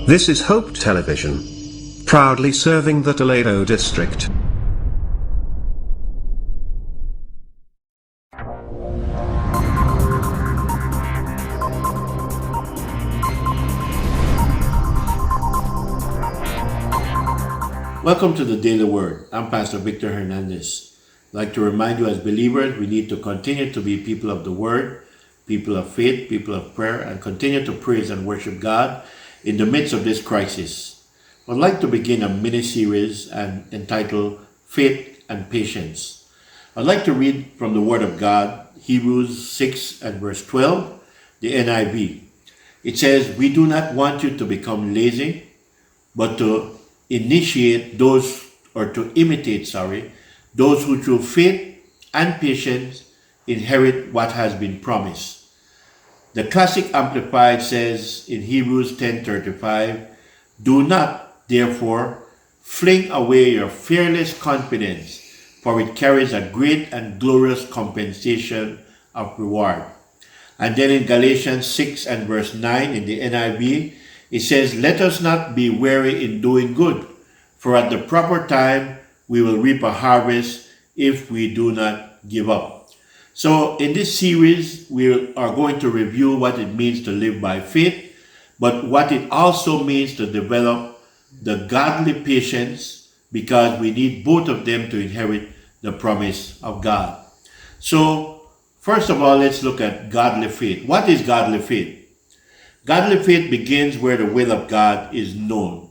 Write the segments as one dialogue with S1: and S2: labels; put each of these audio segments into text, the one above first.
S1: This is Hope Television, proudly serving the Toledo district.
S2: Welcome to the Daily Word. I'm Pastor Victor Hernandez. I'd like to remind you as believers, we need to continue to be people of the Word, people of faith, people of prayer, and continue to praise and worship God in the midst of this crisis. I'd like to begin a mini-series entitled Faith and Patience. I'd like to read from the Word of God, Hebrews 6 and verse 12, the NIV. It says, "We do not want you to become lazy, but to imitate those who through faith and patience inherit what has been promised." The Classic Amplified says in Hebrews 10:35, "Do not, therefore, fling away your fearless confidence, for it carries a great and glorious compensation of reward." And then in Galatians 6 and verse 9 in the NIV, it says, "Let us not be weary in doing good, for at the proper time we will reap a harvest if we do not give up." So in this series, we are going to review what it means to live by faith, but what it also means to develop the godly patience, because we need both of them to inherit the promise of God. So first of all, let's look at godly faith. What is godly faith? Godly faith begins where the will of God is known.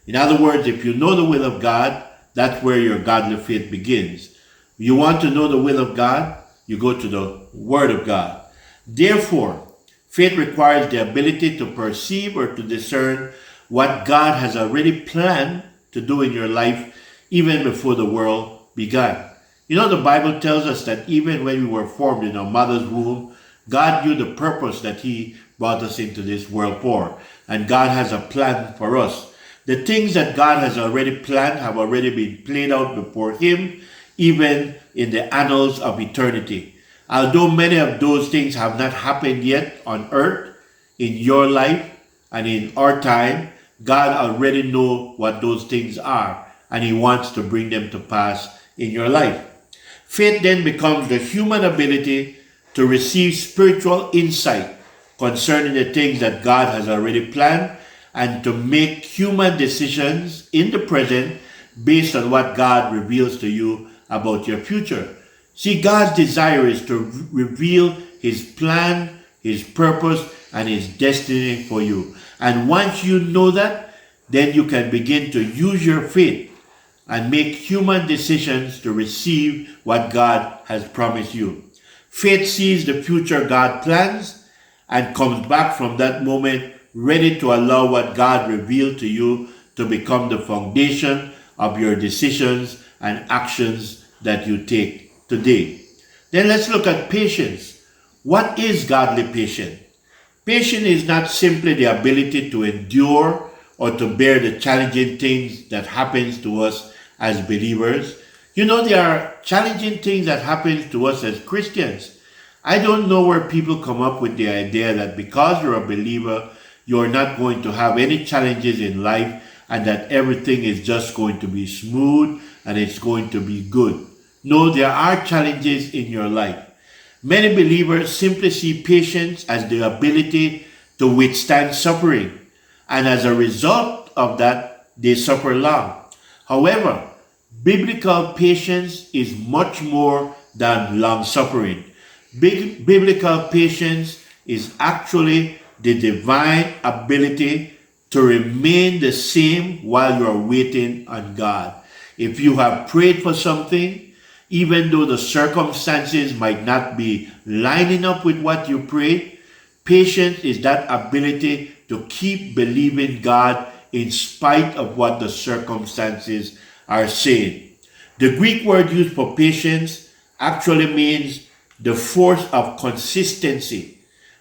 S2: In other words, if you know the will of God, that's where your godly faith begins. You want to know the will of God? You go to the Word of God. Therefore, faith requires the ability to perceive or to discern what God has already planned to do in your life even before the world began. You know, the Bible tells us that even when we were formed in our mother's womb, God knew the purpose that He brought us into this world for. And God has a plan for us. The things that God has already planned have already been played out before Him, even in the annals of eternity. Although many of those things have not happened yet on earth, in your life and in our time, God already knows what those things are, and He wants to bring them to pass in your life. Faith then becomes the human ability to receive spiritual insight concerning the things that God has already planned, and to make human decisions in the present based on what God reveals to you about your future. See, God's desire is to reveal His plan, His purpose, and His destiny for you. And once you know that, then you can begin to use your faith and make human decisions to receive what God has promised you. Faith sees the future God plans and comes back from that moment ready to allow what God revealed to you to become the foundation of your decisions and actions that you take today. Then let's look at patience. What is godly patience? Patience is not simply the ability to endure or to bear the challenging things that happens to us as believers. You know, there are challenging things that happen to us as Christians. I don't know where people come up with the idea that because you're a believer, you're not going to have any challenges in life and that everything is just going to be smooth and it's going to be good. No, there are challenges in your life. Many believers simply see patience as the ability to withstand suffering, and as a result of that, they suffer long. However, biblical patience is much more than long suffering. Biblical patience is actually the divine ability to remain the same while you are waiting on God. If you have prayed for something, even though the circumstances might not be lining up with what you prayed, patience is that ability to keep believing God in spite of what the circumstances are saying. The Greek word used for patience actually means the force of consistency.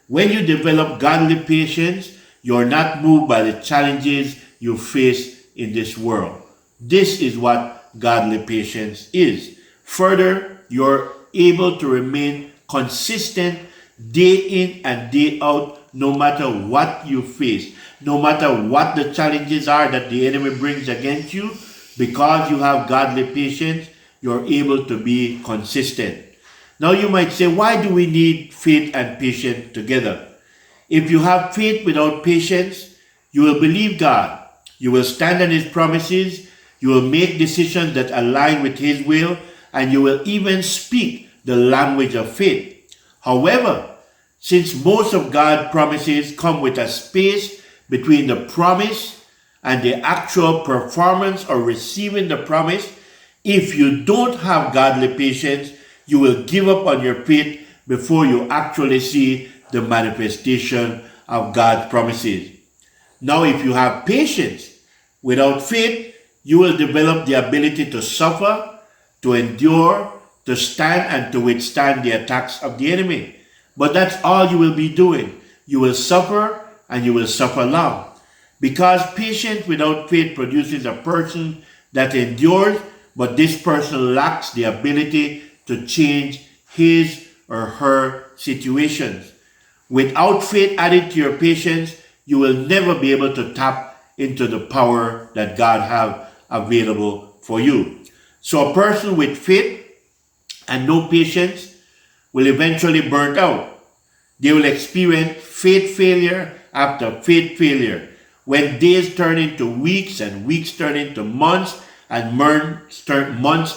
S2: When you develop godly patience, you're not moved by the challenges you face in this world. This is what godly patience is. Further, you're able to remain consistent day in and day out no matter what you face, no matter what the challenges are that the enemy brings against you, because you have godly patience, you're able to be consistent. Now you might say, why do we need faith and patience together? If you have faith without patience, you will believe God. You will stand on His promises. You will make decisions that align with His will, and you will even speak the language of faith. However, since most of God's promises come with a space between the promise and the actual performance or receiving the promise, if you don't have godly patience, you will give up on your faith before you actually see the manifestation of God's promises. Now, if you have patience without faith, you will develop the ability to suffer, to endure, to stand and to withstand the attacks of the enemy. But that's all you will be doing. You will suffer and you will suffer long. Because patience without faith produces a person that endures, but this person lacks the ability to change his or her situations. Without faith added to your patience, you will never be able to tap into the power that God has available for you. So a person with faith and no patience will eventually burn out. They will experience faith failure after faith failure. When days turn into weeks and weeks turn into months and months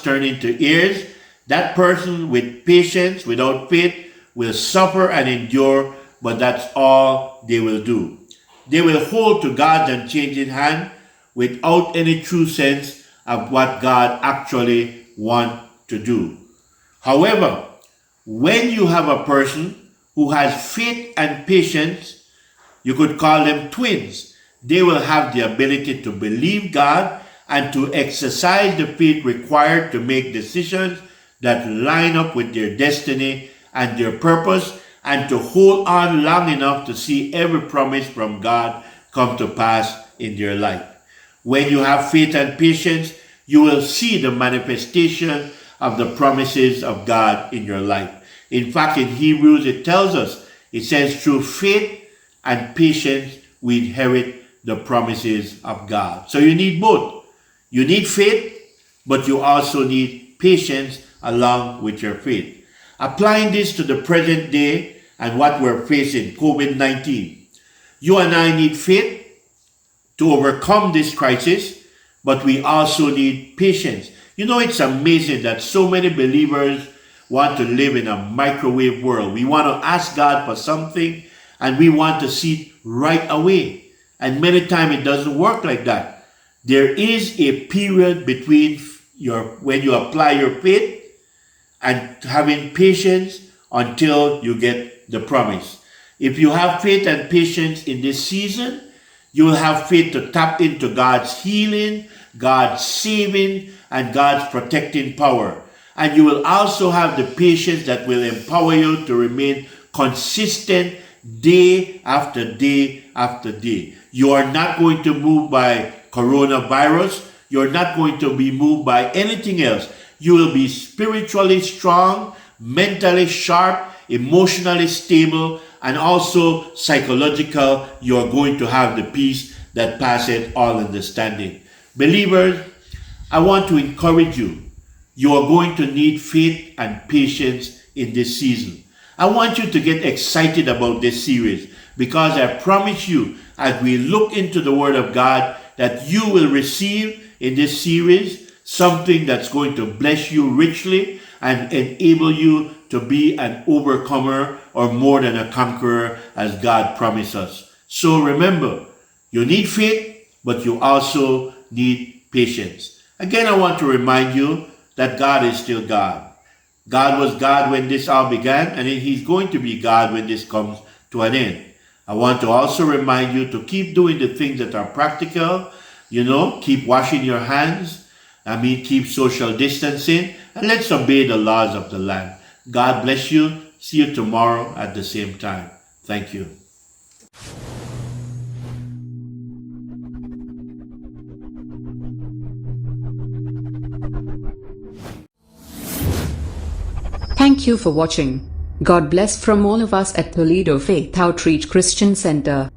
S2: turn into years, that person with patience without faith will suffer and endure, but that's all they will do. They will hold to God's unchanging hand without any true sense of what God actually wants to do. However, when you have a person who has faith and patience, you could call them twins. They will have the ability to believe God and to exercise the faith required to make decisions that line up with their destiny and their purpose, and to hold on long enough to see every promise from God come to pass in their life. When you have faith and patience, you will see the manifestation of the promises of God in your life. In fact, in Hebrews, it tells us, it says, through faith and patience, we inherit the promises of God. So you need both. You need faith, but you also need patience along with your faith. Applying this to the present day and what we're facing, COVID-19, you and I need faith to overcome this crisis, but we also need patience. You know, it's amazing that so many believers want to live in a microwave world. We want to ask God for something and we want to see it right away. And many times it doesn't work like that. There is a period between when you apply your faith and having patience until you get the promise. If you have faith and patience in this season, you will have faith to tap into God's healing, God's saving, and God's protecting power. And you will also have the patience that will empower you to remain consistent day after day after day. You are not going to move by coronavirus. You're not going to be moved by anything else. You will be spiritually strong, mentally sharp, emotionally stable, and also psychological. You're going to have the peace that passeth all understanding. Believers, I want to encourage you. You are going to need faith and patience in this season. I want you to get excited about this series because I promise you, as we look into the Word of God, that you will receive in this series something that's going to bless you richly and enable you to be an overcomer or more than a conqueror as God promised us. So remember, you need faith, but you also need patience. Again, I want to remind you that God is still God. God was God when this all began, and He's going to be God when this comes to an end. I want to also remind you to keep doing the things that are practical. Keep washing your hands. Keep social distancing, and let's obey the laws of the land. God bless you. See you tomorrow at the same time. Thank you.
S3: Thank you for watching. God bless from all of us at Toledo Faith Outreach Christian Center.